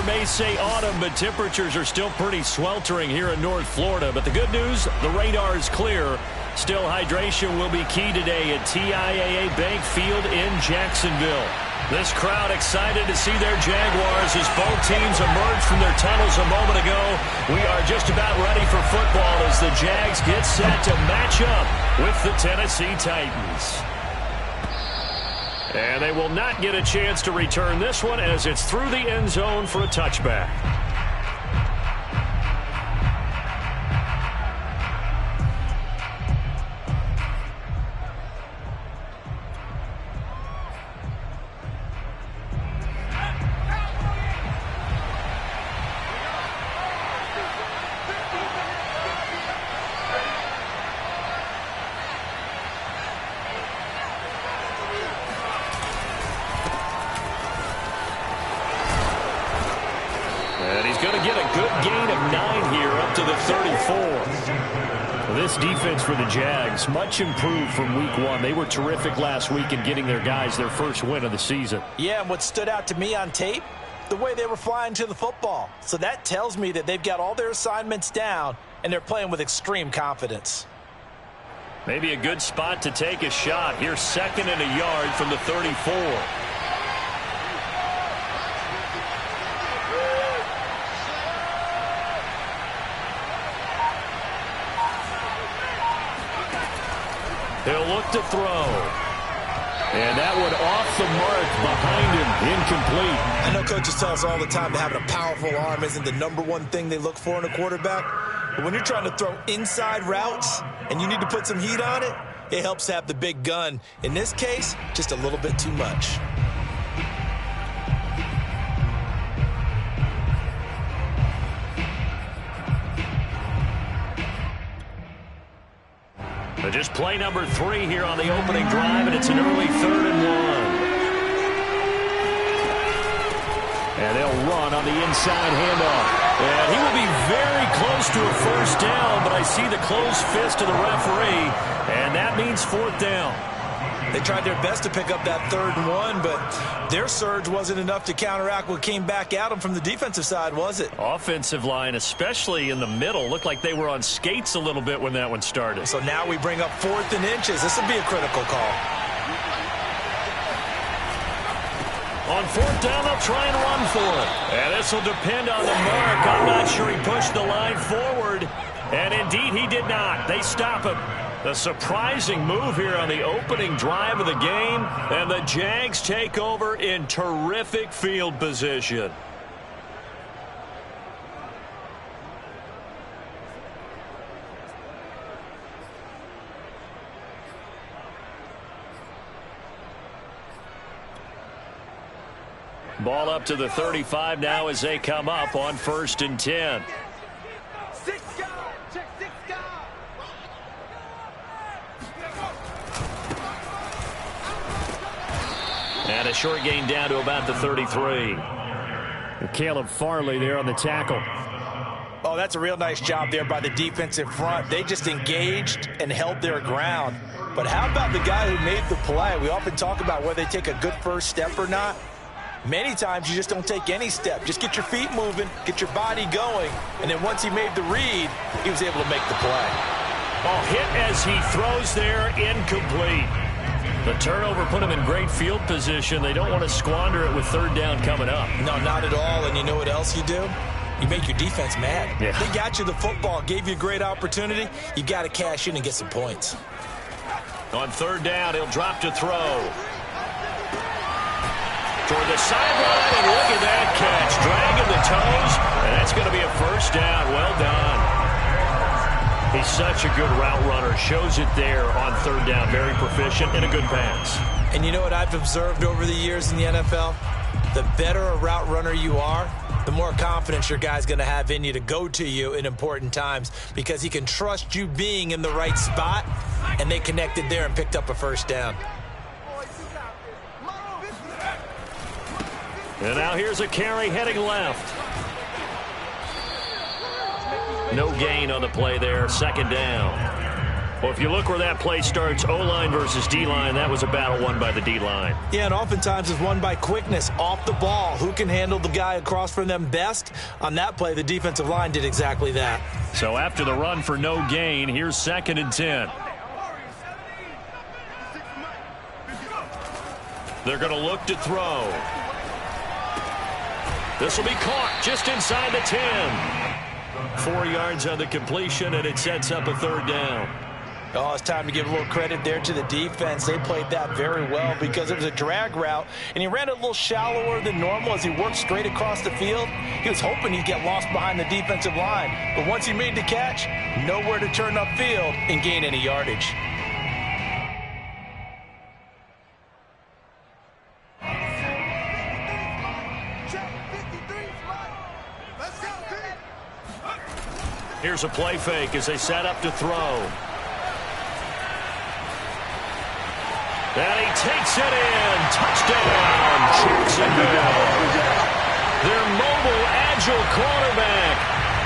may say autumn, but temperatures are still pretty sweltering here in North Florida. But the good news, the radar is clear. Still, hydration will be key today at TIAA Bank Field in Jacksonville. This crowd excited to see their Jaguars as both teams emerged from their tunnels a moment ago. We are just about ready for football as the Jags get set to match up with the Tennessee Titans. And they will not get a chance to return this one as it's through the end zone for a touchback. This defense for the Jags, much improved from week one. They were terrific last week in getting their guys their first win of the season. Yeah, and what stood out to me on tape, the way they were flying to the football. So that tells me that they've got all their assignments down, and they're playing with extreme confidence. Maybe a good spot to take a shot. Here's 2nd and a yard from the 34. He'll look to throw. And that one off the mark behind him, incomplete. I know coaches tell us all the time that having a powerful arm isn't the #1 thing they look for in a quarterback. But when you're trying to throw inside routes and you need to put some heat on it, it helps to have the big gun. In this case, just a little bit too much. But just play number 3 here on the opening drive, and it's an early 3rd and 1. And they'll run on the inside handoff. And he will be very close to a first down, but I see the closed fist of the referee, and that means 4th down. They tried their best to pick up that 3rd and 1, but their surge wasn't enough to counteract what came back at them from the defensive side, was it? Offensive line, especially in the middle, looked like they were on skates a little bit when that one started. So now we bring up 4th and inches. This will be a critical call. On 4th down, they'll try and run for it. And this will depend on the mark. I'm not sure he pushed the line forward. And indeed, he did not. They stop him. A surprising move here on the opening drive of the game, and the Jags take over in terrific field position. Ball up to the 35 now as they come up on 1st and 10. And a short gain down to about the 33. Caleb Farley there on the tackle. Oh, that's a real nice job there by the defensive front. They just engaged and held their ground. But how about the guy who made the play? We often talk about whether they take a good first step or not. Many times you just don't take any step. Just get your feet moving, get your body going, and then once he made the read, he was able to make the play. Oh, hit as he throws there, incomplete. The turnover put him in great field position. They don't want to squander it with 3rd down coming up. No, not at all. And you know what else you do? You make your defense mad. Yeah. They got you the football, gave you a great opportunity. You got to cash in and get some points. On 3rd down, he'll drop to throw. Toward the sideline, and look at that catch. Dragging the toes, and that's going to be a first down. Well done. He's such a good route runner. Shows it there on 3rd down. Very proficient and a good pass. And you know what I've observed over the years in the NFL? The better a route runner you are, the more confidence your guy's going to have in you to go to you in important times because he can trust you being in the right spot, and they connected there and picked up a first down. And now here's a carry heading left. No gain on the play there, 2nd down. Well, if you look where that play starts, O-line versus D-line, that was a battle won by the D-line. Yeah, and oftentimes it's won by quickness, off the ball. Who can handle the guy across from them best? On that play, the defensive line did exactly that. So after the run for no gain, here's 2nd and 10. They're going to look to throw. This will be caught just inside the 10. 4 yards on the completion, and it sets up a 3rd down. Oh, it's time to give a little credit there to the defense. They played that very well because it was a drag route, and he ran a little shallower than normal as he worked straight across the field. He was hoping he'd get lost behind the defensive line, but once he made the catch, nowhere to turn upfield and gain any yardage. Here's a play fake as they set up to throw. And he takes it in. Touchdown, Jacksonville. Their mobile, agile quarterback.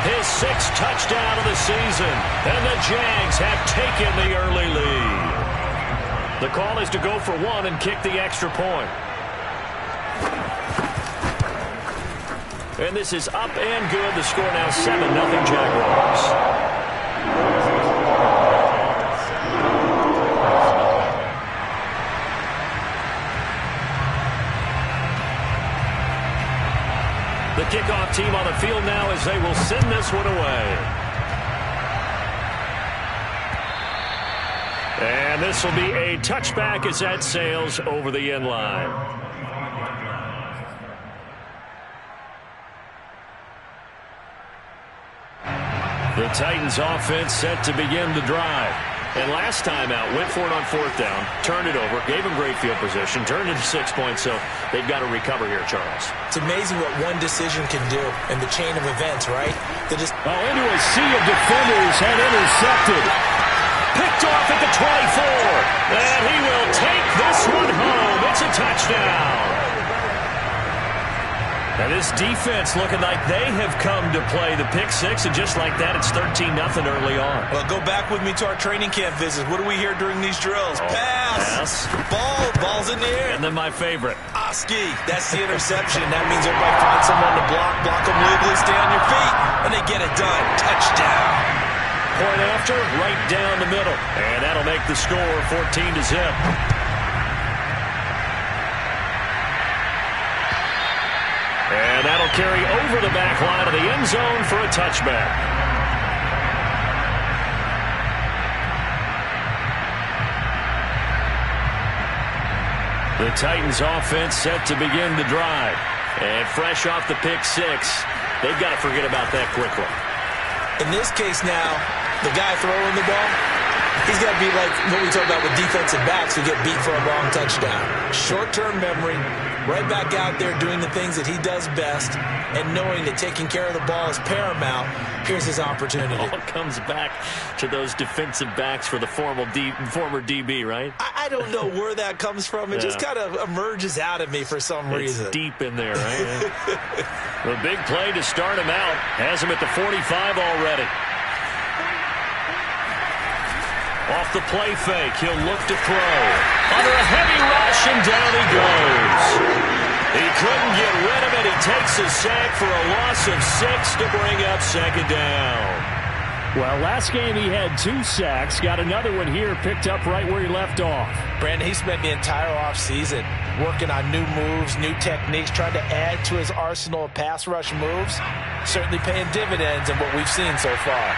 His 6th touchdown of the season. And the Jags have taken the early lead. The call is to go for 1 and kick the extra point. And this is up and good. The score now 7-0 Jaguars. The kickoff team on the field now as they will send this one away. And this will be a touchback as that sails over the end line. The Titans offense set to begin the drive. And last time out, went for it on 4th down, turned it over, gave him great field position, turned it to 6 points, so they've got to recover here, Charles. It's amazing what one decision can do in the chain of events, right? They just into a sea of defenders and intercepted. Picked off at the 24. And he will take this one home. It's a touchdown. And this defense looking like they have come to play the pick 6, and just like that, it's 13-0 early on. Well, go back with me to our training camp visit. What do we hear during these drills? Pass. Ball's in the air. And then my favorite. Oski. That's the interception. That means everybody finds someone to block them legally, stay on your feet, and they get it done. Touchdown. Point after, right down the middle. And that'll make the score 14-0. And that'll carry over the back line of the end zone for a touchback. The Titans offense set to begin the drive. And fresh off the pick 6, they've got to forget about that quickly. In this case now, the guy throwing the ball, he's got to be like what we talk about with defensive backs who get beat for a long touchdown. Short-term memory, right back out there doing the things that he does best, and knowing that taking care of the ball is paramount. Here's his opportunity. It all comes back to those defensive backs for the former DB, right? I don't know where that comes from. It just kind of emerges out of me for some reason. It's deep in there, right? The big play to start him out. Has him at the 45 already. Off the play fake, he'll look to throw. Under a heavy rush, and down he goes. He couldn't get rid of it. He takes a sack for a loss of 6 to bring up 2nd down. Well, last game he had 2 sacks. Got another one here, picked up right where he left off. Brandon, he spent the entire offseason working on new moves, new techniques, trying to add to his arsenal of pass rush moves. Certainly paying dividends in what we've seen so far.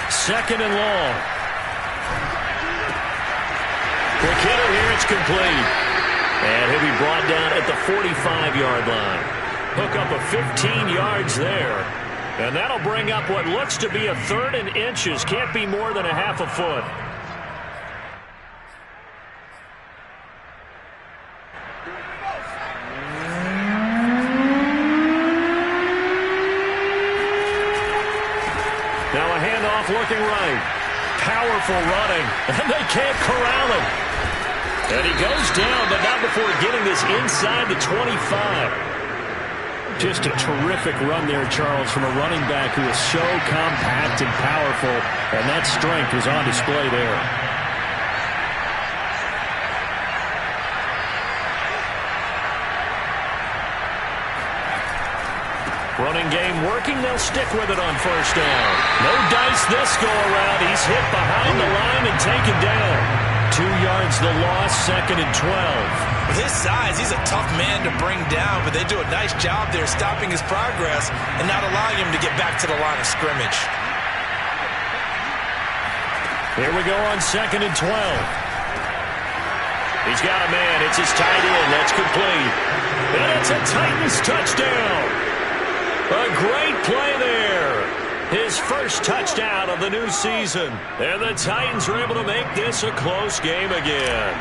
2nd and long. Quick hitter here, it's complete. And he'll be brought down at the 45-yard line. Hook up a 15 yards there. And that'll bring up what looks to be a 3rd and inches. Can't be more than a half a foot. Now a handoff looking right. Powerful running, and they can't corral him. And he goes down, but not before getting this inside the 25. Just a terrific run there, Charles, from a running back who is so compact and powerful, and that strength was on display there. Running game working. They'll stick with it on first down. No dice this go-around. He's hit behind the line and taken down. 2 yards the loss, 2nd and 12. With his size, he's a tough man to bring down, but they do a nice job there stopping his progress and not allowing him to get back to the line of scrimmage. Here we go on 2nd and 12. He's got a man. It's his tight end. That's complete. And it's a Titans touchdown. A great play there. His first touchdown of the new season. And the Titans are able to make this a close game again.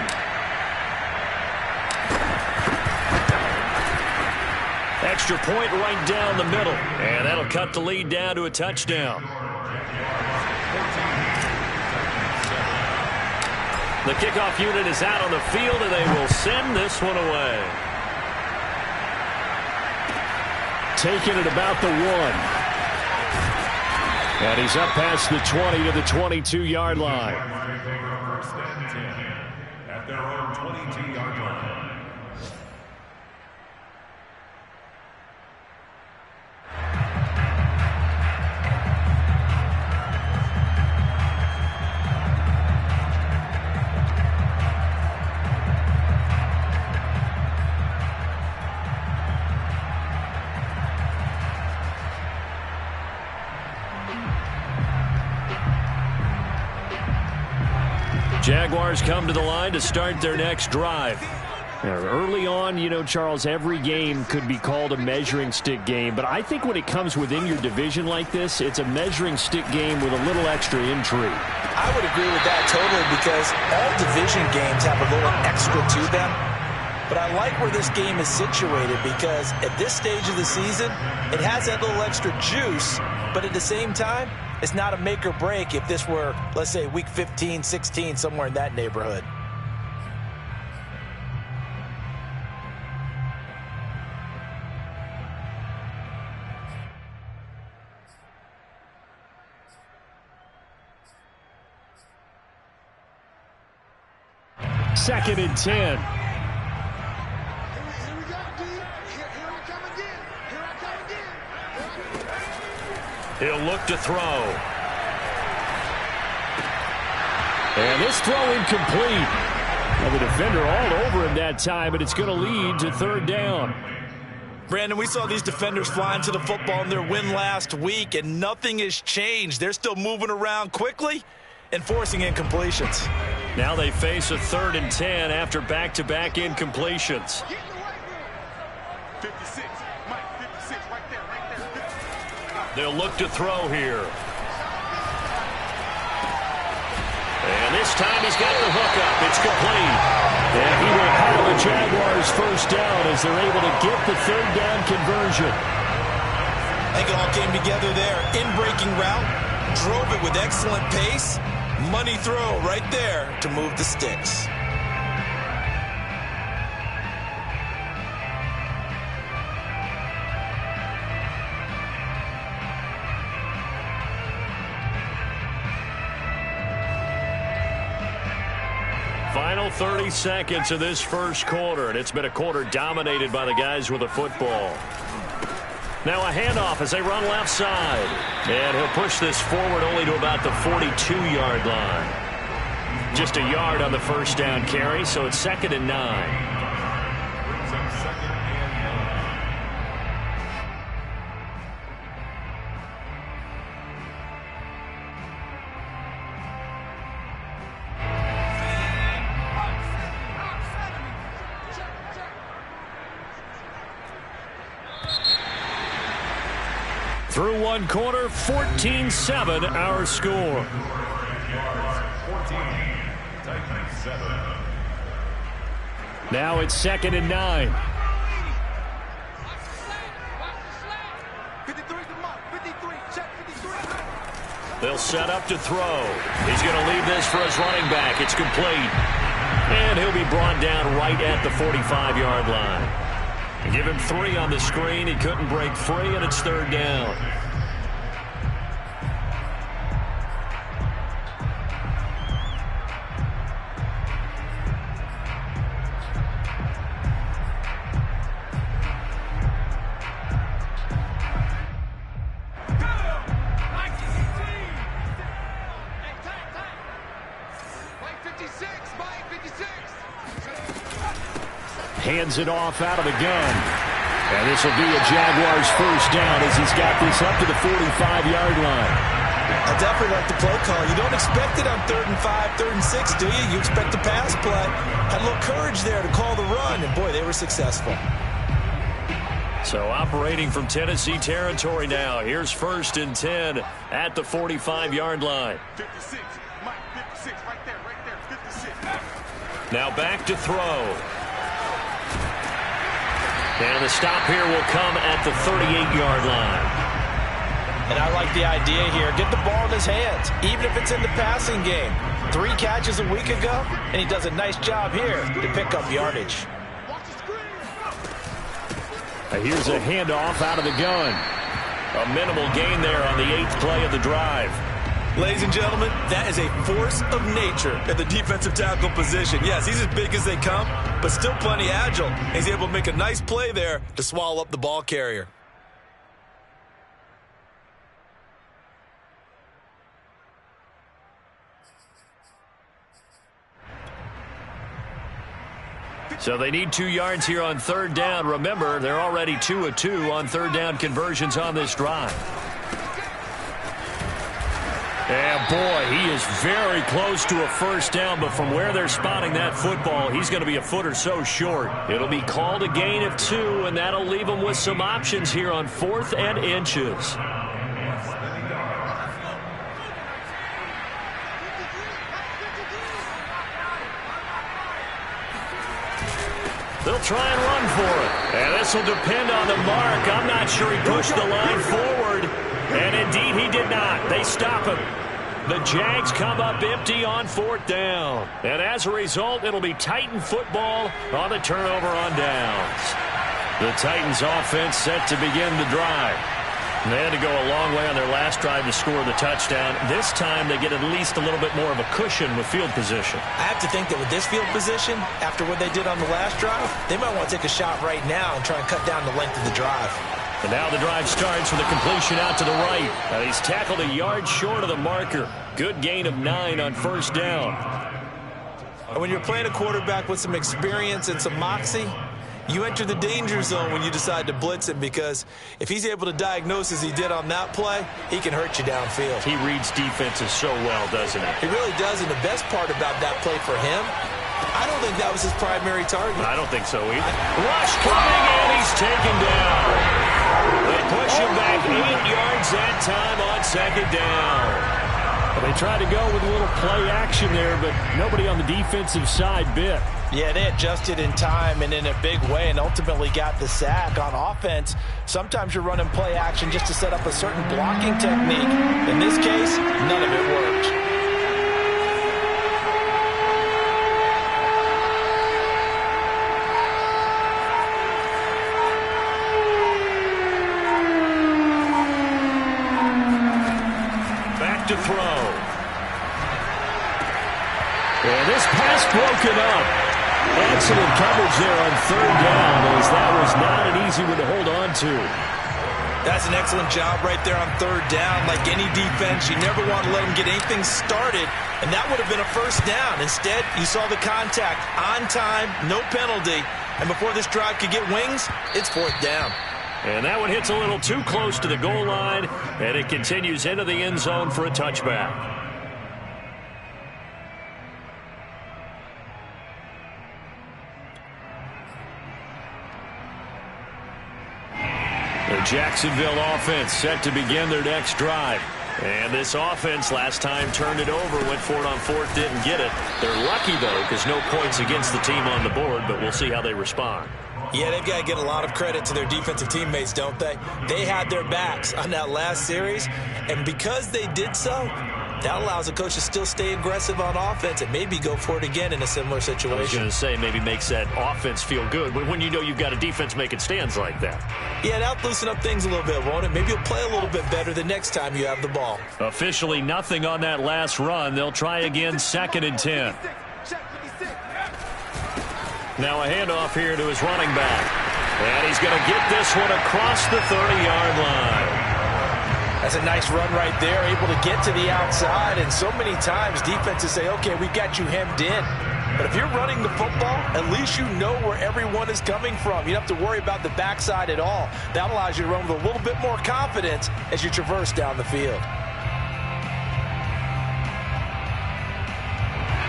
Extra point right down the middle. And that'll cut the lead down to a touchdown. The kickoff unit is out on the field, and they will send this one away. Taking it about the 1. And he's up past the 20 to the 22-yard line. At their own 22-yard line. Jaguars come to the line to start their next drive. Now, early on, you know, Charles, every game could be called a measuring stick game, but I think when it comes within your division like this, it's a measuring stick game with a little extra intrigue. I would agree with that totally, because all division games have a little extra to them. But I like where this game is situated, because at this stage of the season, it has that little extra juice, but at the same time, it's not a make or break if this were, let's say, week 15, 16, somewhere in that neighborhood. Second and 10. He'll look to throw. And this throw incomplete. Well, the defender all over him that time, but it's going to lead to 3rd down. Brandon, we saw these defenders flying to the football in their win last week, and nothing has changed. They're still moving around quickly and forcing incompletions. Now they face a 3rd and 10 after back-to-back incompletions. 56. Mike, 56, right there, right there. 56. They'll look to throw here. And this time he's got the hook up. It's complete. And he will have the Jaguars first down as they're able to get the 3rd down conversion. I think it all came together there. In-breaking route, drove it with excellent pace. Money throw right there to move the sticks. Final 30 seconds of this first quarter, and it's been a quarter dominated by the guys with the football. Now a handoff as they run left side. And he'll push this forward only to about the 42-yard line. Just a yard on the first down carry, so it's 2nd and 9. Through one quarter, 14-7 our score. 14, Titans 7. Now it's 2nd and 9. 53 to Mark, 53, check 53. They'll set up to throw. He's going to leave this for his running back. It's complete. And he'll be brought down right at the 45-yard line. Give him 3 on the screen. He couldn't break free, and it's 3rd down. Hands it off out of the gun. And this will be a Jaguars first down as he's got this up to the 45-yard line. I definitely like the play call. You don't expect it on 3rd and 5, 3rd and 6, do you? You expect the pass play. Had a little courage there to call the run, and boy, they were successful. So operating from Tennessee territory now. Here's 1st and 10 at the 45-yard line. 56, Mike, 56, right there, 56. Now back to throw. And the stop here will come at the 38-yard line. And I like the idea here. Get the ball in his hands, even if it's in the passing game. 3 catches a week ago, and he does a nice job here to pick up yardage. Here's a handoff out of the gun. A minimal gain there on the 8th play of the drive. Ladies and gentlemen, that is a force of nature at the defensive tackle position. Yes, he's as big as they come, but still plenty agile. He's able to make a nice play there to swallow up the ball carrier. So they need 2 yards here on 3rd down. Remember, they're already 2 of 2 on 3rd down conversions on this drive. And boy, he is very close to a first down, but from where they're spotting that football, he's going to be a foot or so short. It'll be called a gain of 2, and that'll leave him with some options here on 4th and inches. They'll try and run for it. And this will depend on the mark. I'm not sure he pushed the line forward. And indeed, he did not. They stop him. The Jags come up empty on 4th down. And as a result, it'll be Titan football on the turnover on downs. The Titans offense set to begin the drive. And they had to go a long way on their last drive to score the touchdown. This time, they get at least a little bit more of a cushion with field position. I have to think that with this field position, after what they did on the last drive, they might want to take a shot right now and try and cut down the length of the drive. And now the drive starts with a completion out to the right. And he's tackled a yard short of the marker. Good gain of 9 on 1st down. And when you're playing a quarterback with some experience and some moxie, you enter the danger zone when you decide to blitz him, because if he's able to diagnose as he did on that play, he can hurt you downfield. He reads defenses so well, doesn't he? He really does, and the best part about that play for him, I don't think that was his primary target. I don't think so either. Rush coming, and he's taken down. They push him back 8 yards that time on 2nd down. Well, they tried to go with a little play action there, but nobody on the defensive side bit. Yeah, they adjusted in time and in a big way and ultimately got the sack. On offense, sometimes you're running play action just to set up a certain blocking technique. In this case, none of it worked. Back to throw. And this pass broken up. Excellent coverage there on 3rd down, as that was not an easy one to hold on to. That's an excellent job right there on 3rd down. Like any defense, you never want to let them get anything started, and that would have been a first down. Instead, you saw the contact on time, no penalty, and before this drive could get wings, it's 4th down. And that one hits a little too close to the goal line, and it continues into the end zone for a touchback. The Jacksonville offense set to begin their next drive. And this offense last time turned it over, went for it on 4th, didn't get it. They're lucky, though, because no points against the team on the board, but we'll see how they respond. Yeah, they've got to get a lot of credit to their defensive teammates, don't they? They had their backs on that last series, and because they did so, That allows the coach to still stay aggressive on offense and maybe go for it again in a similar situation. I was going to say maybe makes that offense feel good when you know you've got a defense making stands like that. Yeah, that'll loosen up things a little bit, won't it? Maybe you'll play a little bit better the next time you have the ball. Officially nothing on that last run. They'll try again, 2nd and 10. Now a handoff here to his running back. And he's going to get this one across the 30-yard line. That's a nice run right there, able to get to the outside. And so many times defenses say, okay, we've got you hemmed in. But if you're running the football, at least you know where everyone is coming from. You don't have to worry about the backside at all. That allows you to run with a little bit more confidence as you traverse down the field.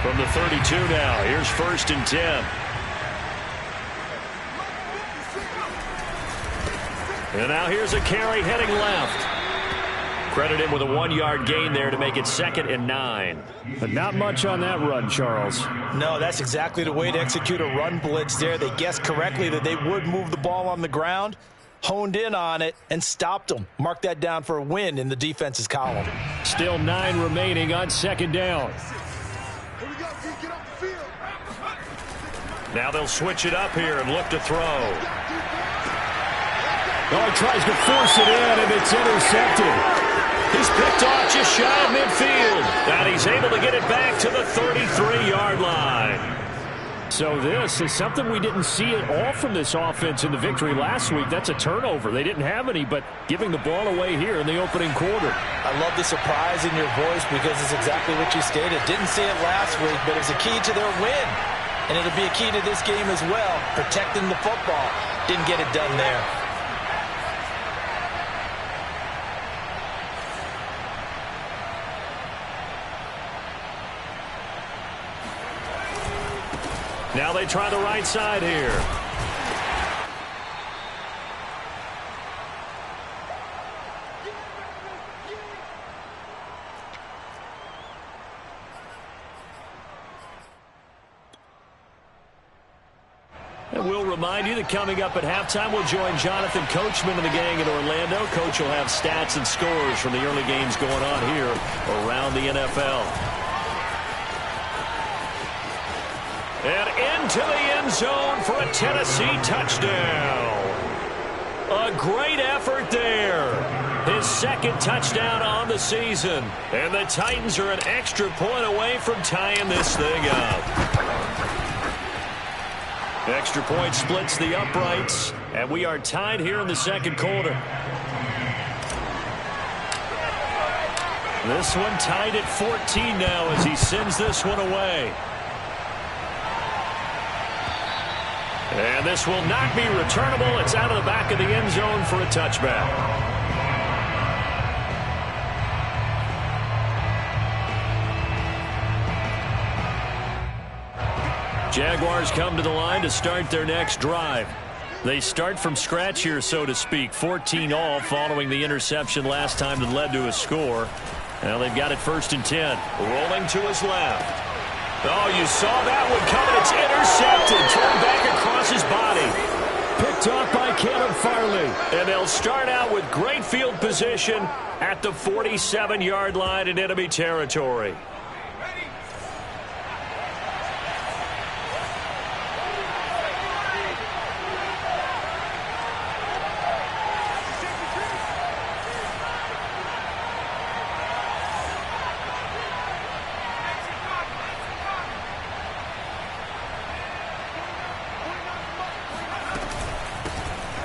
From the 32 now, here's 1st and 10. And now here's a carry heading left. Credit him with a 1-yard gain there to make it 2nd and 9. But not much on that run, Charles. No, that's exactly the way to execute a run blitz there. They guessed correctly that they would move the ball on the ground, honed in on it, and stopped them. Mark that down for a win in the defense's column. Still 9 remaining on 2nd down. Now they'll switch it up here and look to throw. Oh, he tries to force it in, and it's intercepted. He's picked off just shy of midfield. And he's able to get it back to the 33-yard line. So this is something we didn't see at all from this offense in the victory last week. That's a turnover. They didn't have any, but giving the ball away here in the opening quarter. I love the surprise in your voice because it's exactly what you stated. Didn't see it last week, but it's a key to their win. And it'll be a key to this game as well, protecting the football. Didn't get it done there. Now they try the right side here. And we'll remind you that coming up at halftime, we'll join Jonathan Coachman and the gang in Orlando. Coach will have stats and scores from the early games going on here around the NFL. And into the end zone for a Tennessee touchdown. A great effort there. His 2nd touchdown on the season. And the Titans are an extra point away from tying this thing up. Extra point splits the uprights. And we are tied here in the 2nd quarter. This one tied at 14 now as he sends this one away. And this will not be returnable. It's out of the back of the end zone for a touchback. Jaguars come to the line to start their next drive. They start from scratch here, so to speak. 14 all following the interception last time that led to a score. Now they've got it 1st and 10. Rolling to his left. Oh, you saw that one coming. It's intercepted. Turned back across his body. Picked off by Caleb Farley. And they'll start out with great field position at the 47-yard line in enemy territory.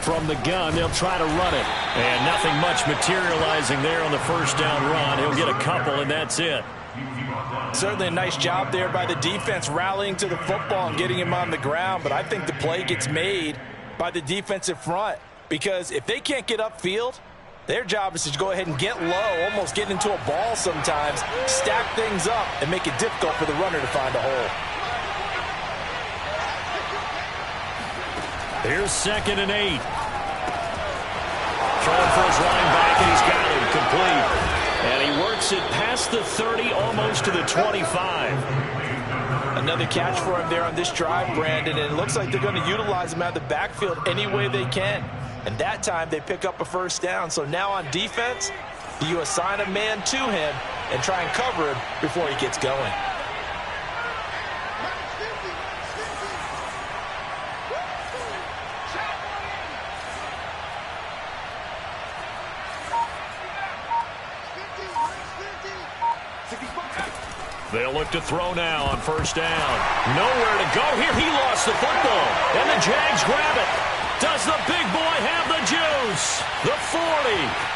From the gun, they'll try to run it. And nothing much materializing there on the 1st down run. He'll get a couple, and that's it. Certainly a nice job there by the defense rallying to the football and getting him on the ground. But I think the play gets made by the defensive front. Because if they can't get upfield, their job is to go ahead and get low, almost get into a ball sometimes, stack things up, and make it difficult for the runner to find a hole. Here's 2nd and 8. Throwing for his line back, and he's got him complete. And he works it past the 30, almost to the 25. Another catch for him there on this drive, Brandon, and it looks like they're going to utilize him out of the backfield any way they can. And that time they pick up a 1st down. So now on defense, you assign a man to him, and try and cover him before he gets going. They'll look to throw now on first down. Nowhere to go here. He lost the football. And the Jags grab it. Does the big boy have the juice? The 40.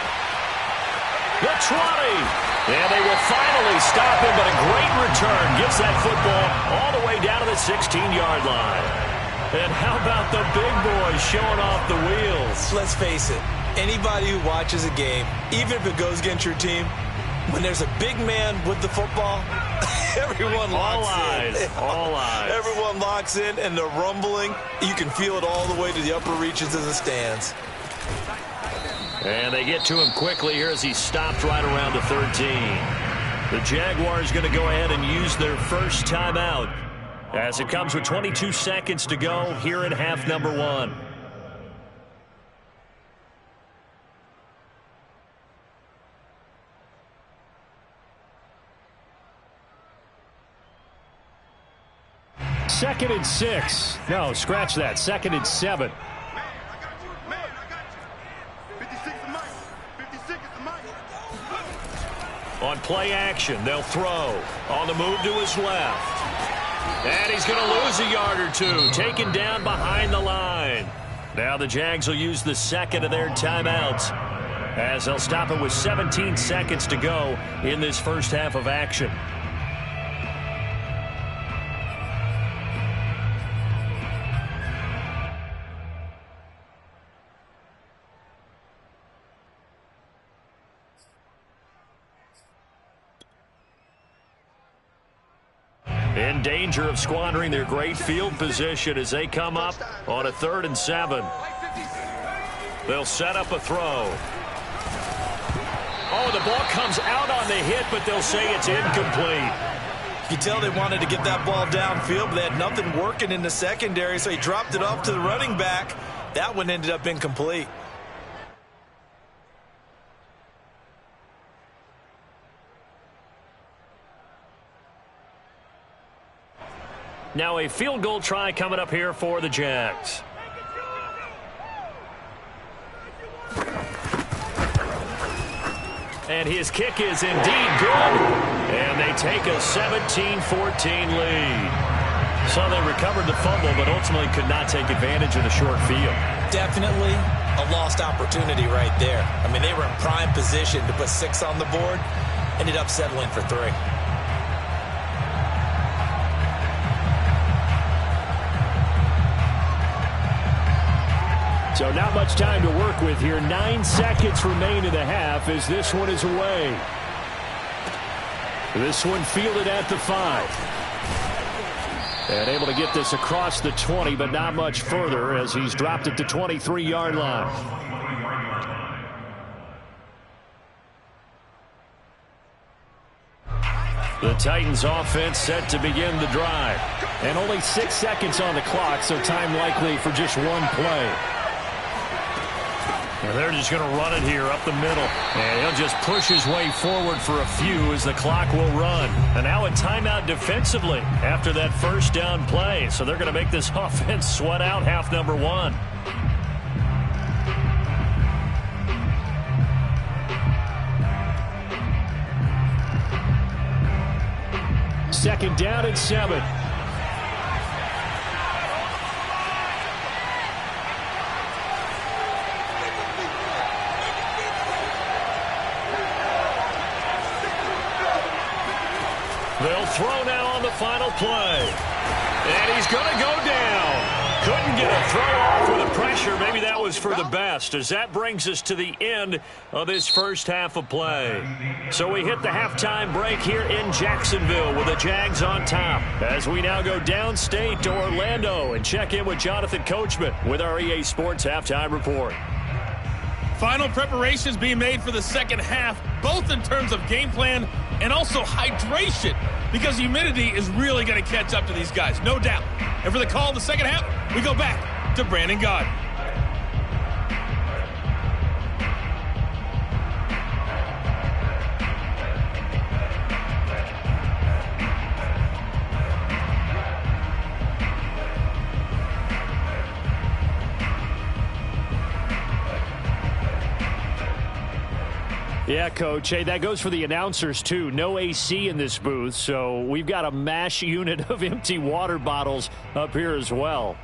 The 20. And they will finally stop him, but a great return gets that football all the way down to the 16-yard line. And how about the big boy showing off the wheels? Let's face it, anybody who watches a game, even if it goes against your team, when there's a big man with the football, everyone locks in. All eyes. Everyone locks in, and the rumbling, you can feel it all the way to the upper reaches of the stands. And they get to him quickly here as he stopped right around the 13. The Jaguars going to go ahead and use their first timeout as it comes with 22 seconds to go here in half number 1. Second and 6. No, scratch that. Second and 7. On play action, they'll throw. On the move to his left. And he's going to lose a yard or two. Taken down behind the line. Now the Jags will use the second of their timeouts as they'll stop it with 17 seconds to go in this first half of action. In danger of squandering their great field position as they come up on a 3rd and 7. They'll set up a throw. Oh, the ball comes out on the hit, but they'll say it's incomplete. You can tell they wanted to get that ball downfield, but they had nothing working in the secondary, so he dropped it off to the running back. That one ended up incomplete. Now a field goal try coming up here for the Jags. And his kick is indeed good. And they take a 17-14 lead. So they recovered the fumble, but ultimately could not take advantage of the short field. Definitely a lost opportunity right there. I mean, they were in prime position to put 6 on the board. Ended up settling for 3. So not much time to work with here. 9 seconds remain in the half as this one is away. This one fielded at the 5. And able to get this across the 20, but not much further as he's dropped at the 23-yard line. The Titans offense set to begin the drive. And only 6 seconds on the clock, so time likely for just one play. And they're just going to run it here up the middle. And he'll just push his way forward for a few as the clock will run. And now a timeout defensively after that first down play. So they're going to make this offense sweat out half number 1. Second down and 7. They'll throw now on the final play. And he's going to go down. Couldn't get a throw off with the pressure. Maybe that was for the best, as that brings us to the end of this first half of play. So we hit the halftime break here in Jacksonville with the Jags on top, as we now go downstate to Orlando and check in with Jonathan Coachman with our EA Sports Halftime Report. Final preparations being made for the second half, both in terms of game plan and also hydration, because humidity is really going to catch up to these guys, no doubt. And for the call of the second half, we go back to Brandon Gaudin. Yeah, Coach. Hey, that goes for the announcers, too. No AC in this booth, so we've got a mash unit of empty water bottles up here as well.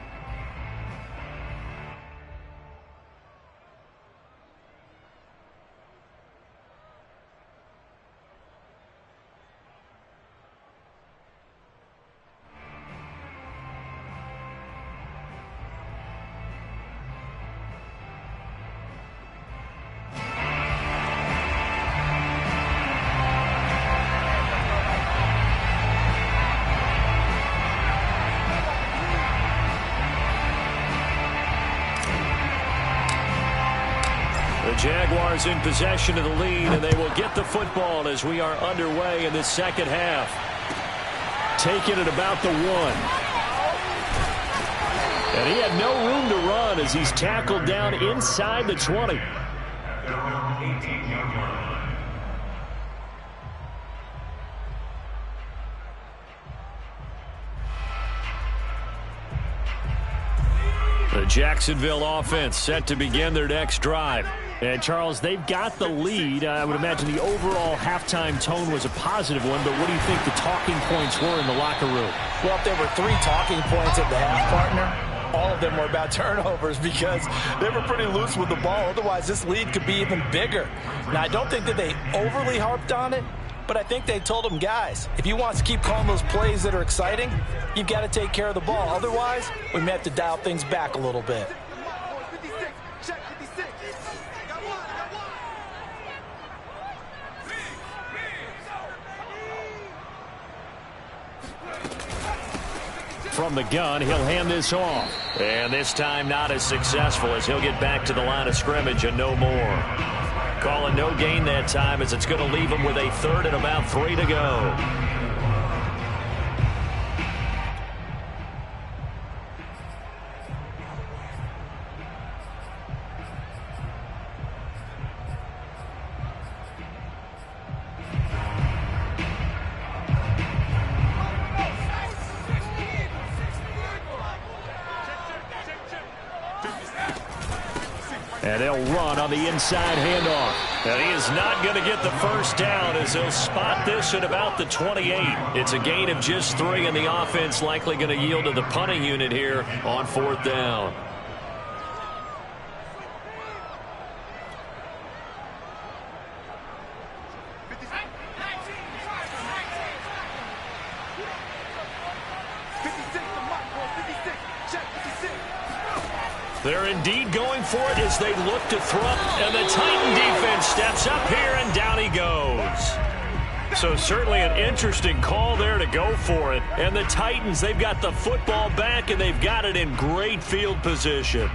The Jaguars in possession of the lead, and they will get the football as we are underway in this second half. Taking it about the 1. And he had no room to run as he's tackled down inside the 20. The Jacksonville offense set to begin their next drive. And, Charles, they've got the lead. I would imagine the overall halftime tone was a positive one, but what do you think the talking points were in the locker room? Well, if there were 3 talking points at the half, partner, all of them were about turnovers because they were pretty loose with the ball. Otherwise, this lead could be even bigger. Now, I don't think that they overly harped on it, but I think they told them, guys, if you want to keep calling those plays that are exciting, you've got to take care of the ball. Otherwise, we may have to dial things back a little bit. From the gun, he'll hand this off. And this time not as successful as he'll get back to the line of scrimmage and no more. Calling no gain that time as it's going to leave him with a 3rd and about 3 to go. And they'll run on the inside handoff. And he is not going to get the first down as he'll spot this at about the 28. It's a gain of just 3, and the offense likely going to yield to the punting unit here on 4th down. They're indeed going for it as they look to throw, and the Titan defense steps up here, and down he goes. So certainly an interesting call there to go for it. And the Titans, they've got the football back, and they've got it in great field position.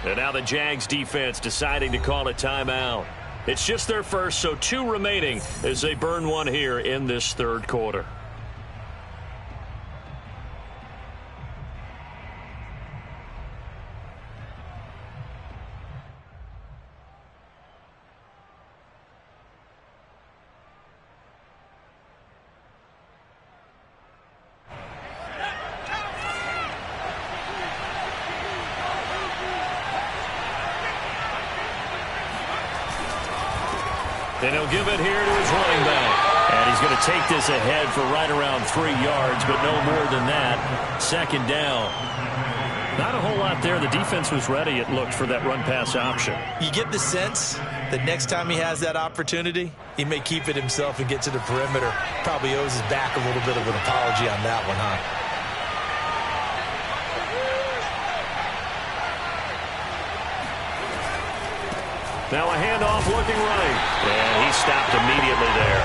And now the Jags defense deciding to call a timeout. It's just their first, so 2 remaining as they burn one here in this 3rd quarter. And he'll give it here to his running back. And he's going to take this ahead for right around 3 yards, but no more than that. 2nd down. Not a whole lot there. The defense was ready, it looked, for that run-pass option. You get the sense that next time he has that opportunity, he may keep it himself and get to the perimeter. Probably owes his back a little bit of an apology on that one, huh? Now a handoff looking right. And he stopped immediately there.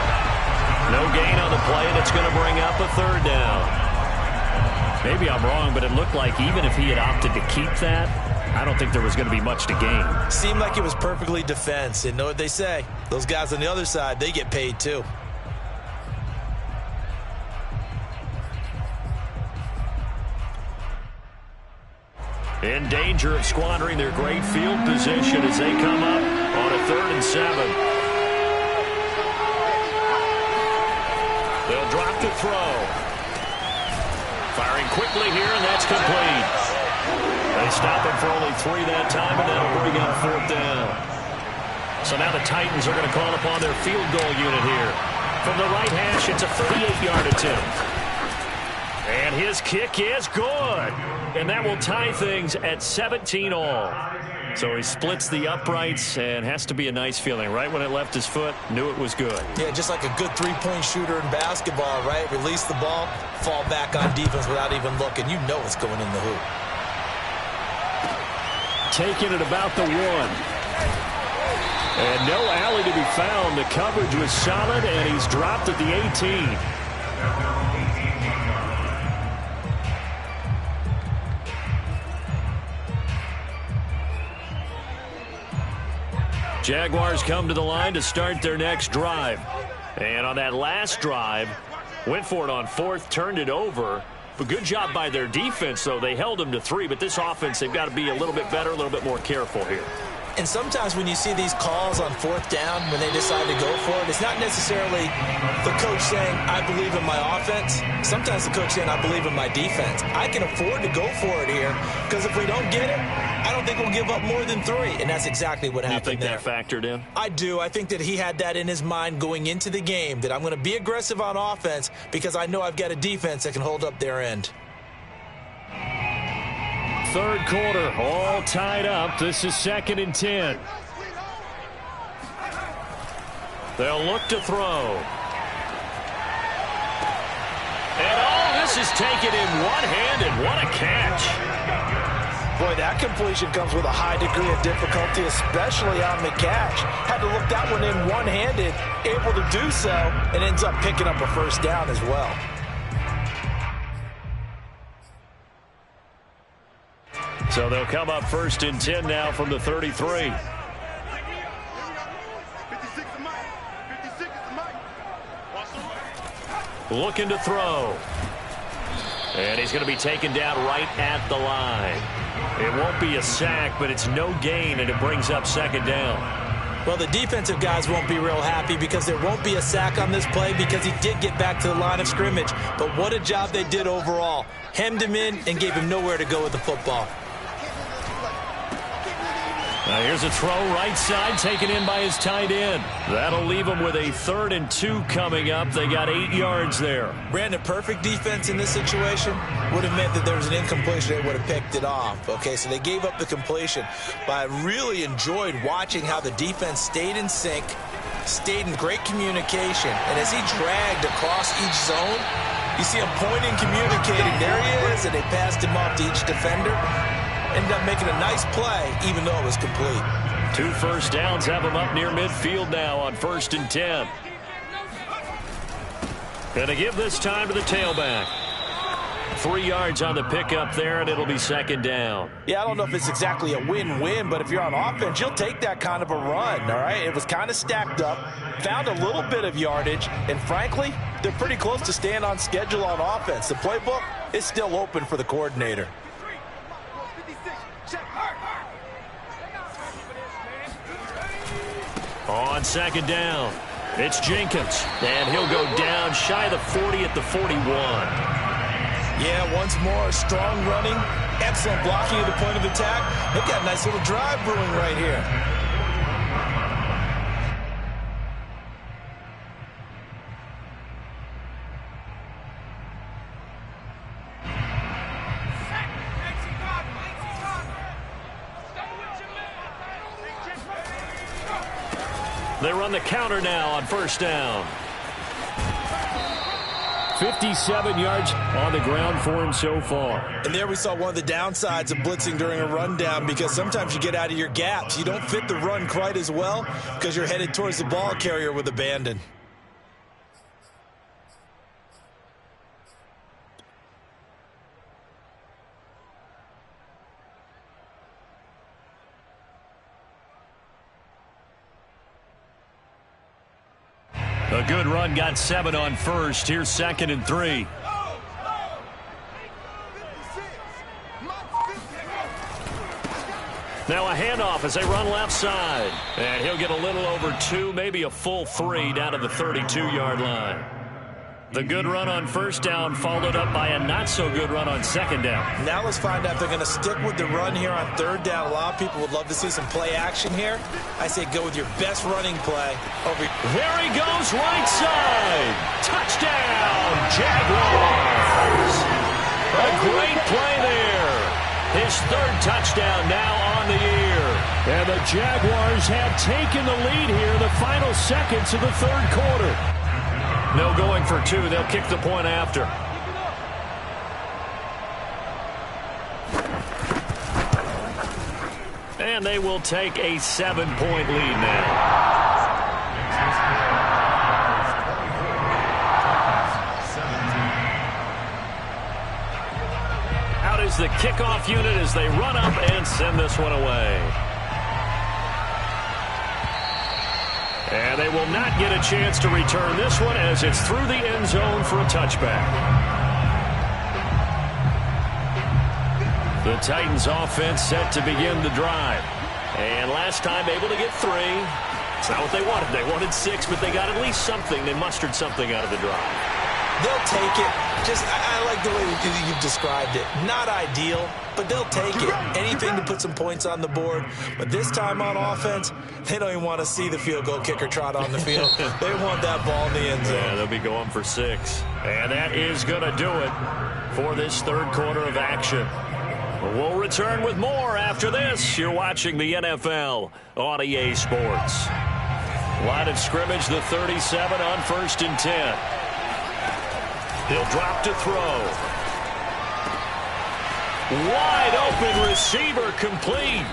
No gain on the play, and it's going to bring up a 3rd down. Maybe I'm wrong, but it looked like even if he had opted to keep that, I don't think there was going to be much to gain. Seemed like it was perfectly defense. And know what they say? Those guys on the other side, they get paid too. In danger of squandering their great field position as they come up on a 3rd and 7. They'll drop to throw. Firing quickly here, and that's complete. They stop him for only 3 that time, and that'll bring up 4th down. So now the Titans are going to call upon their field goal unit here. From the right hash, it's a 38-yard attempt. And his kick is good. And that will tie things at 17 all. So he splits the uprights, and has to be a nice feeling. Right when it left his foot, knew it was good. Yeah, just like a good three-point shooter in basketball, right? Release the ball, fall back on defense without even looking. You know it's going in the hoop. Taking it about the 1. And no alley to be found. The coverage was solid, and he's dropped at the 18. Jaguars come to the line to start their next drive. And on that last drive, went for it on 4th, turned it over. But good job by their defense, though. They held them to 3, but this offense, they've got to be a little bit better, a little bit more careful here. And sometimes when you see these calls on 4th down, when they decide to go for it, it's not necessarily the coach saying, I believe in my offense. Sometimes the coach saying, I believe in my defense. I can afford to go for it here, because if we don't get it, I don't think we'll give up more than 3. And that's exactly what happened there. You think that factored in? I do. I think that he had that in his mind going into the game, that I'm going to be aggressive on offense because I know I've got a defense that can hold up their end. 3rd quarter, all tied up. This is 2nd and 10. They'll look to throw. And this is taken in one-handed. What a catch. Boy, that completion comes with a high degree of difficulty, especially on the catch. Had to look that one in one-handed, able to do so, and ends up picking up a 1st down as well. So they'll come up 1st and 10 now from the 33. Looking to throw. And he's going to be taken down right at the line. It won't be a sack, but it's no gain, and it brings up 2nd down. Well, the defensive guys won't be real happy because there won't be a sack on this play because he did get back to the line of scrimmage. But what a job they did overall. Hemmed him in and gave him nowhere to go with the football. Now here's a throw right side taken in by his tight end. That'll leave him with a 3rd and 2 coming up. They got 8 yards there. Brandon, perfect defense in this situation would have meant that there was an incompletion. They would have picked it off. Okay, so they gave up the completion. But I really enjoyed watching how the defense stayed in sync, stayed in great communication. And as he dragged across each zone, you see him pointing, communicating. There he is, and they passed him off to each defender. Ended up making a nice play, even though it was complete. 2 first downs have him up near midfield now on 1st and 10. Gonna give this time to the tailback. 3 yards on the pickup there, and it'll be 2nd down. Yeah, I don't know if it's exactly a win-win, but if you're on offense, you'll take that kind of a run, all right? It was kind of stacked up, found a little bit of yardage, and frankly, they're pretty close to staying on schedule on offense. The playbook is still open for the coordinator. On 2nd down, it's Jenkins, and he'll go down shy of the 40 at the 41. Yeah, once more, strong running, excellent blocking at the point of attack. They've got a nice little drive brewing right here. They run the counter now on 1st down. 57 yards on the ground for him so far. And there we saw one of the downsides of blitzing during a rundown, because sometimes you get out of your gaps. You don't fit the run quite as well because you're headed towards the ball carrier with abandon. A good run, got 7 on 1st. Here's 2nd and 3. Now a handoff as they run left side. And he'll get a little over 2, maybe a full 3 down to the 32-yard line. The good run on first down followed up by a not-so-good run on second down. Now let's find out if they're going to stick with the run here on third down. A lot of people would love to see some play action here. I say go with your best running play. There he goes, right side. Touchdown, Jaguars. A great play there. His third touchdown now on the year. And the Jaguars have taken the lead here in the final seconds of the third quarter. No going for two. They'll kick the point after. And they will take a 7-point lead now. Out is the kickoff unit as they run up and send this one away. And they will not get a chance to return this one as it's through the end zone for a touchback. The Titans offense set to begin the drive. And last time able to get 3. It's not what they wanted. They wanted 6, but they got at least something. They mustered something out of the drive. They'll take it. I like the way you've described it. Not ideal, but they'll take it. Anything to put some points on the board. But this time on offense, they don't even want to see the field goal kicker trot on the field. They want that ball in the end zone. Yeah, they'll be going for 6. And that is going to do it for this third quarter of action. We'll return with more after this. You're watching the NFL on EA Sports. Line of scrimmage, the 37 on 1st and 10. He'll drop to throw. Wide open receiver complete.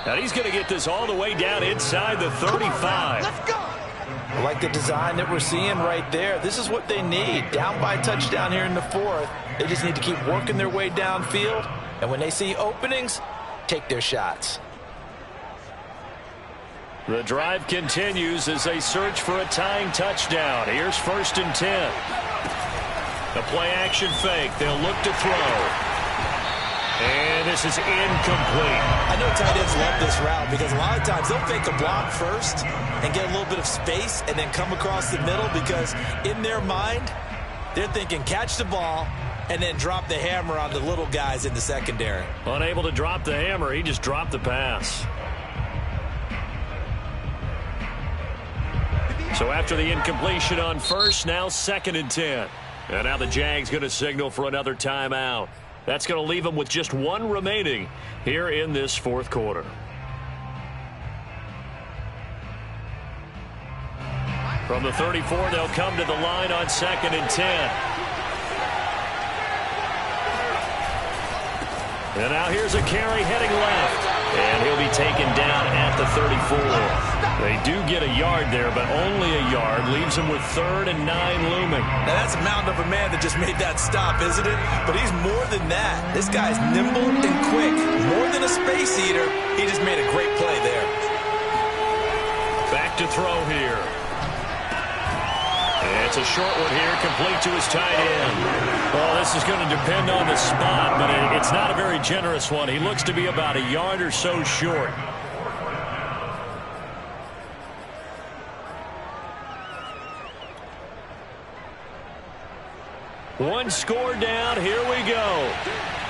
And he's going to get this all the way down inside the 35. Let's go. I like the design that we're seeing right there. This is what they need. Down by a touchdown here in the 4th. They just need to keep working their way downfield. And when they see openings, take their shots. The drive continues as they search for a tying touchdown. Here's 1st and 10. The play-action fake. They'll look to throw. And this is incomplete. I know tight ends love this route because a lot of times they'll fake a block first and get a little bit of space and then come across the middle because in their mind, they're thinking catch the ball and then drop the hammer on the little guys in the secondary. Unable to drop the hammer, he just dropped the pass. So after the incompletion on first, now 2nd and 10. And now the Jags going to signal for another timeout. That's going to leave them with just 1 remaining here in this 4th quarter. From the 34, they'll come to the line on 2nd and 10. And now here's a carry heading left. And he'll be taken down at the 34. They do get a yard there, but only a yard. Leaves him with 3rd and 9 looming. Now that's a mountain of a man that just made that stop, isn't it? But he's more than that. This guy's nimble and quick. More than a space eater. He just made a great play there. Back to throw here. It's a short one here, complete to his tight end. Well, this is going to depend on the spot, but it's not a very generous one. He looks to be about a yard or so short. One score down. Here we go.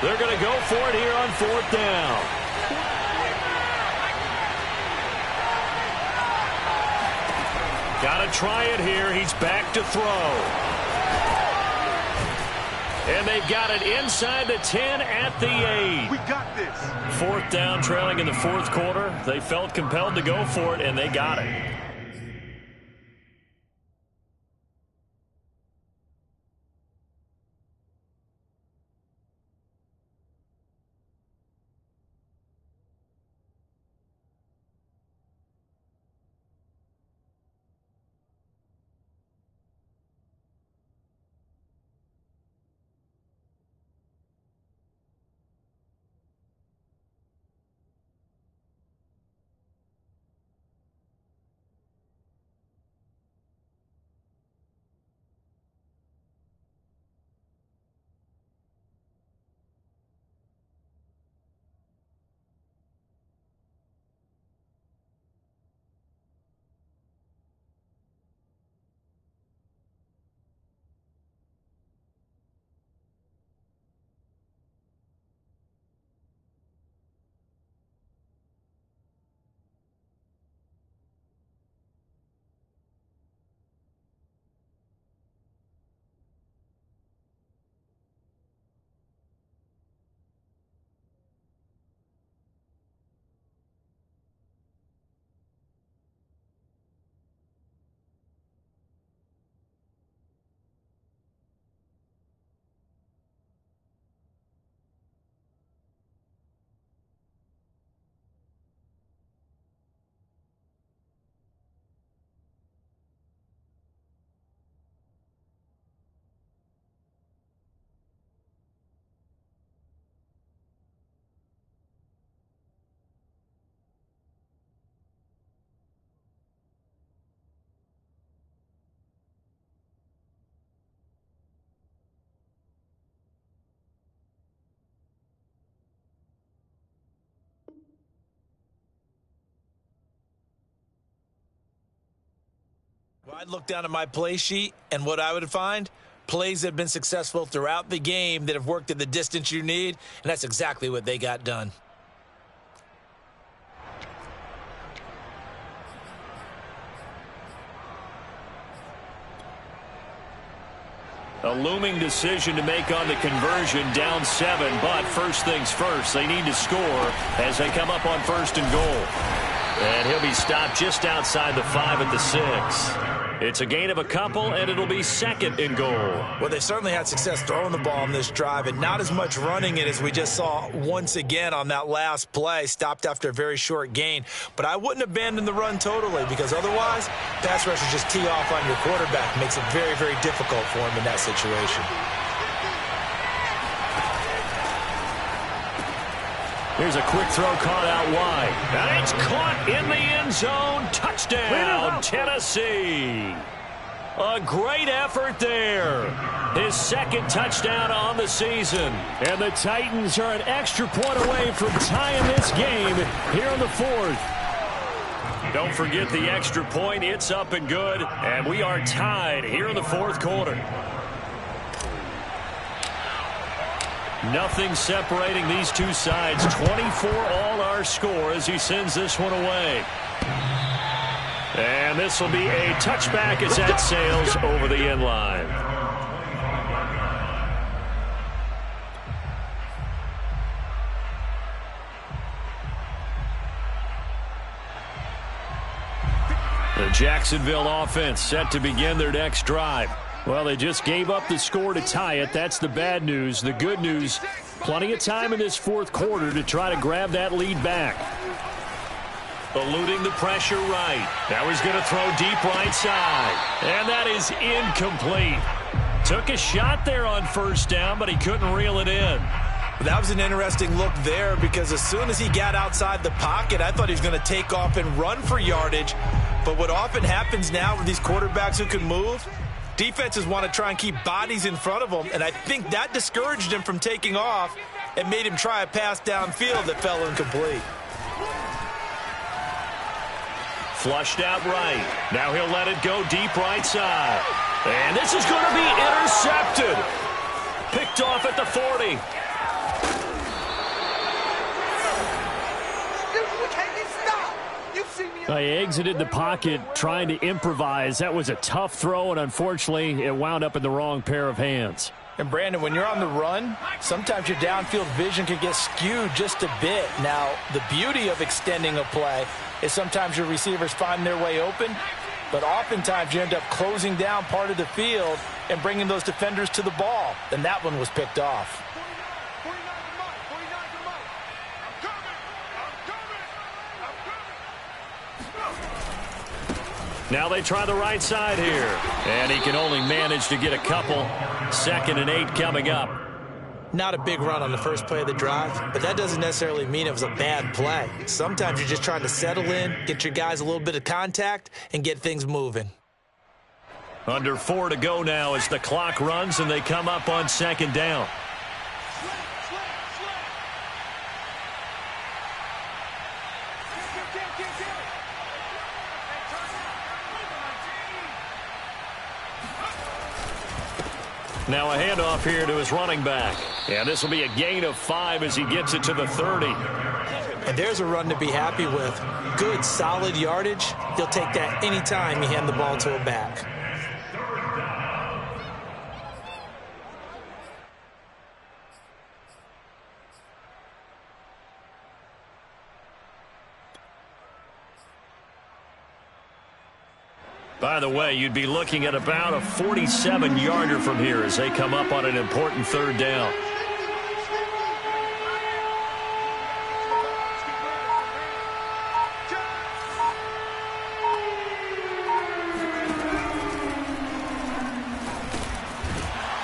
They're going to go for it here on 4th down. Got to try it here. He's back to throw. And they've got it inside the 10 at the 8. We got this. 4th down, trailing in the 4th quarter. They felt compelled to go for it, and they got it. I'd look down at my play sheet, and what I would find, plays that have been successful throughout the game that have worked at the distance you need, and that's exactly what they got done. A looming decision to make on the conversion, down 7, but first things first, they need to score as they come up on 1st and goal. And he'll be stopped just outside the 5 at the 6. It's a gain of a couple, and it'll be 2nd and goal. Well, they certainly had success throwing the ball on this drive, and not as much running it as we just saw once again on that last play, stopped after a very short gain. But I wouldn't abandon the run totally, because otherwise, pass rushers just tee off on your quarterback. Makes it very, very difficult for him in that situation. Here's a quick throw caught out wide. And it's caught in the end zone. Touchdown, Tennessee. A great effort there. His 2nd touchdown on the season. And the Titans are an extra point away from tying this game here in the 4th. Don't forget the extra point. It's up and good. And we are tied here in the 4th quarter. Nothing separating these two sides. 24 all our score as he sends this one away. And this will be a touchback as that sails over the end line. The Jacksonville offense set to begin their next drive. Well, they just gave up the score to tie it. That's the bad news. The good news, plenty of time in this 4th quarter to try to grab that lead back. Eluding the pressure right. Now he's going to throw deep right side. And that is incomplete. Took a shot there on 1st down, but he couldn't reel it in. That was an interesting look there because as soon as he got outside the pocket, I thought he was going to take off and run for yardage. But what often happens now with these quarterbacks who can move, defenses want to try and keep bodies in front of them, and I think that discouraged him from taking off and made him try a pass downfield that fell incomplete. Flushed out right. Now he'll let it go deep right side. And this is going to be intercepted. Picked off at the 40. He exited the pocket trying to improvise. That was a tough throw, and unfortunately, it wound up in the wrong pair of hands. And, Brandon, when you're on the run, sometimes your downfield vision can get skewed just a bit. Now, the beauty of extending a play is sometimes your receivers find their way open, but oftentimes you end up closing down part of the field and bringing those defenders to the ball. And that one was picked off. Now they try the right side here. And he can only manage to get a couple. 2nd and 8 coming up. Not a big run on the first play of the drive, but that doesn't necessarily mean it was a bad play. Sometimes you're just trying to settle in, get your guys a little bit of contact, and get things moving. Under 4 to go now as the clock runs and they come up on 2nd down. Now a handoff here to his running back. And this will be a gain of 5 as he gets it to the 30. And there's a run to be happy with. Good, solid yardage. He'll take that anytime you hand the ball to a back. By the way, you'd be looking at about a 47-yarder from here as they come up on an important 3rd down.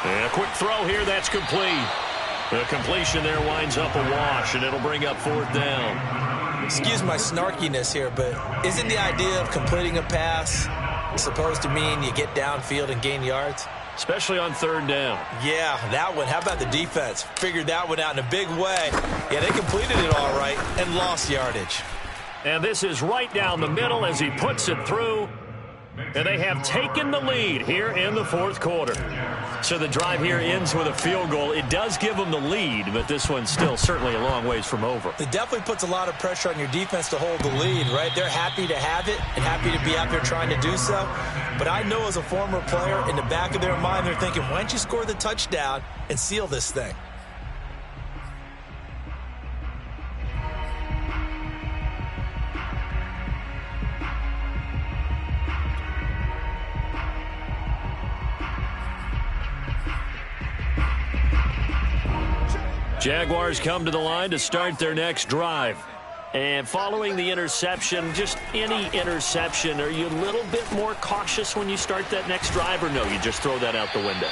And a quick throw here, that's complete. The completion there winds up a wash, and it'll bring up 4th down. Excuse my snarkiness here, but isn't the idea of completing a pass supposed to mean you get downfield and gain yards? Especially on 3rd down. Yeah, that one. How about the defense? Figured that one out in a big way. Yeah, they completed it all right and lost yardage. And this is right down the middle as he puts it through. And they have taken the lead here in the fourth quarter. So the drive here ends with a field goal. It does give them the lead, but this one's still certainly a long ways from over. It definitely puts a lot of pressure on your defense to hold the lead, right? They're happy to have it and happy to be out there trying to do so. But I know as a former player, in the back of their mind, they're thinking, why don't you score the touchdown and seal this thing? Jaguars come to the line to start their next drive. And following the interception, just any interception, are you a little bit more cautious when you start that next drive, or no, you just throw that out the window?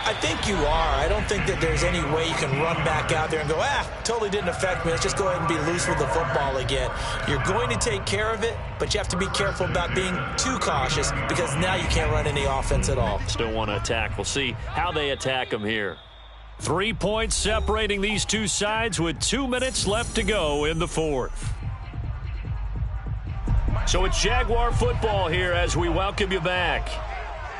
I think you are. I don't think that there's any way you can run back out there and go, totally didn't affect me. Let's just go ahead and be loose with the football again. You're going to take care of it, but you have to be careful about being too cautious because now you can't run any offense at all. Still want to attack. We'll see how they attack them here. 3 points separating these two sides with 2 minutes left to go in the fourth. So it's Jaguar football here as we welcome you back.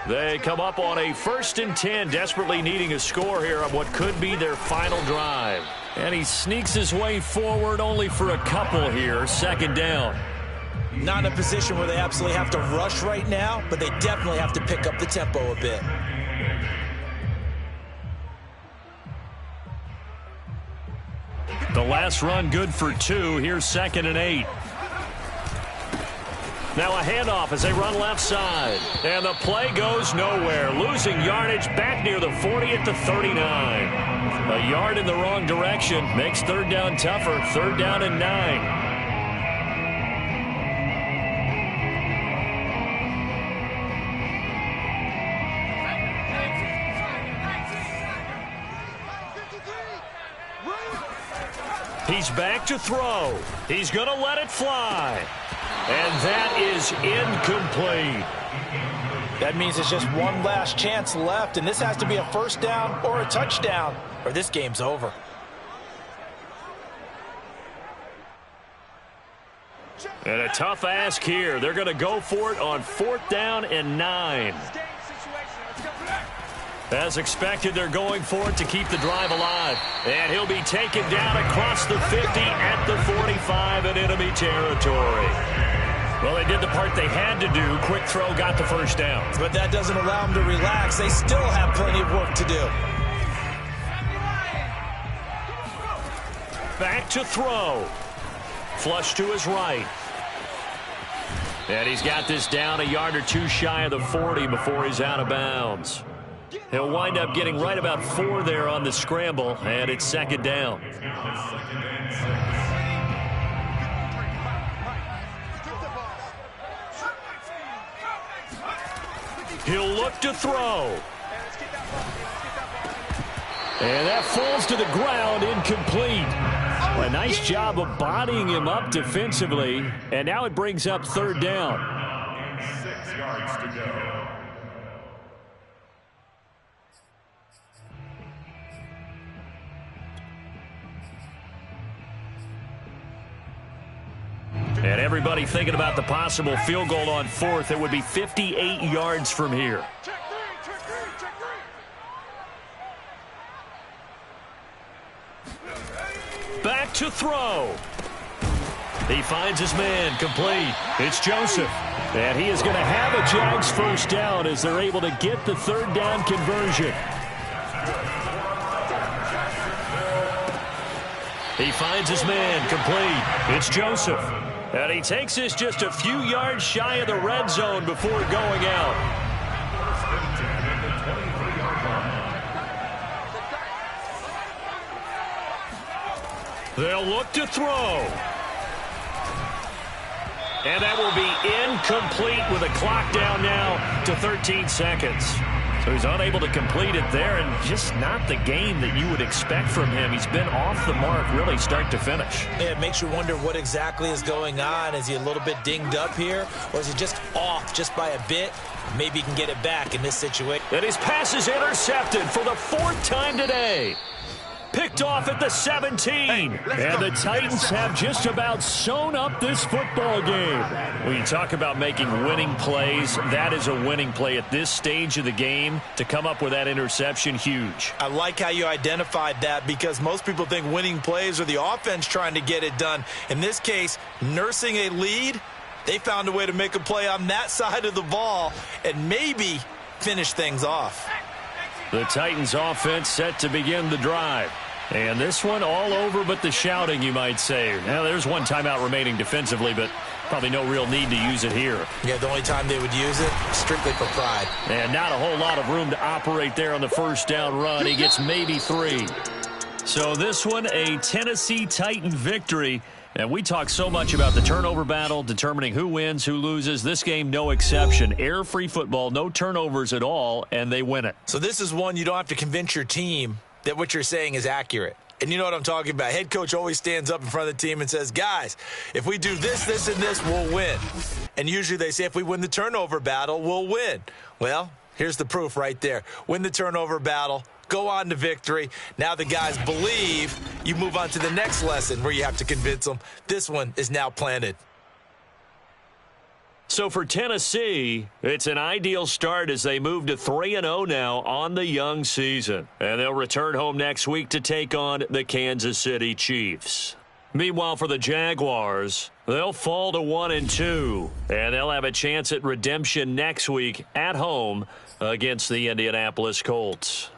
They come up on a 1st and 10, desperately needing a score here on what could be their final drive. And he sneaks his way forward only for a couple here, 2nd down. Not in a position where they absolutely have to rush right now, but they definitely have to pick up the tempo a bit. The last run good for 2. Here's 2nd and 8. Now a handoff as they run left side. And the play goes nowhere. Losing yardage back near the 40 at the 39. A yard in the wrong direction makes 3rd down tougher. 3rd down and 9. He's back to throw. He's going to let it fly. And that is incomplete. That means it's just one last chance left, and this has to be a 1st down or a touchdown, or this game's over. And a tough ask here. They're going to go for it on 4th down and 9. As expected, they're going for it to keep the drive alive. And he'll be taken down across the 50 at the 45 in enemy territory. Well, they did the part they had to do. Quick throw got the 1st down. But that doesn't allow them to relax. They still have plenty of work to do. Back to throw. Flush to his right. And he's got this down a yard or 2 shy of the 40 before he's out of bounds. He'll wind up getting right about 4 there on the scramble, and it's 2nd down. He'll look to throw. And that falls to the ground, incomplete. A nice job of bodying him up defensively, and now it brings up 3rd down. 6 yards to go. And everybody thinking about the possible field goal on 4th. It would be 58 yards from here. Check three. Back to throw. He finds his man, complete. It's Joseph. And he is going to have a Jags 1st down as they're able to get the 3rd down conversion. He finds his man, complete. It's Joseph. And he takes this just a few yards shy of the red zone before going out. They'll look to throw. And that will be incomplete with a clock down now to 13 seconds. So he's unable to complete it there, and just not the game that you would expect from him. He's been off the mark really start to finish. Yeah, it makes you wonder what exactly is going on. Is he a little bit dinged up here, or is he just off just by a bit? Maybe he can get it back in this situation. And his pass is intercepted for the 4th time today. Picked off at the 17. And the Titans have just about sewn up this football game. When you talk about making winning plays, that is a winning play at this stage of the game. To come up with that interception, huge. I like how you identified that, because most people think winning plays are the offense trying to get it done. In this case, nursing a lead, they found a way to make a play on that side of the ball and maybe finish things off. The Titans offense set to begin the drive. And this one all over but the shouting, you might say. Now, there's one timeout remaining defensively, but probably no real need to use it here. Yeah, the only time they would use it, strictly for pride. And not a whole lot of room to operate there on the first down run. He gets maybe 3. So this one, a Tennessee Titan victory. And we talk so much about the turnover battle, determining who wins, who loses. This game, no exception. Error-free football, no turnovers at all, and they win it. So this is one you don't have to convince your team that what you're saying is accurate. And you know what I'm talking about. Head coach always stands up in front of the team and says, guys, if we do this, this, and this, we'll win. And usually they say if we win the turnover battle, we'll win. Well, here's the proof right there. Win the turnover battle. Go on to victory. Now the guys believe. You move on to the next lesson where you have to convince them. This one is now planted. So for Tennessee, it's an ideal start as they move to 3-0 now on the young season. And they'll return home next week to take on the Kansas City Chiefs. Meanwhile, for the Jaguars, they'll fall to 1-2. And they'll have a chance at redemption next week at home against the Indianapolis Colts.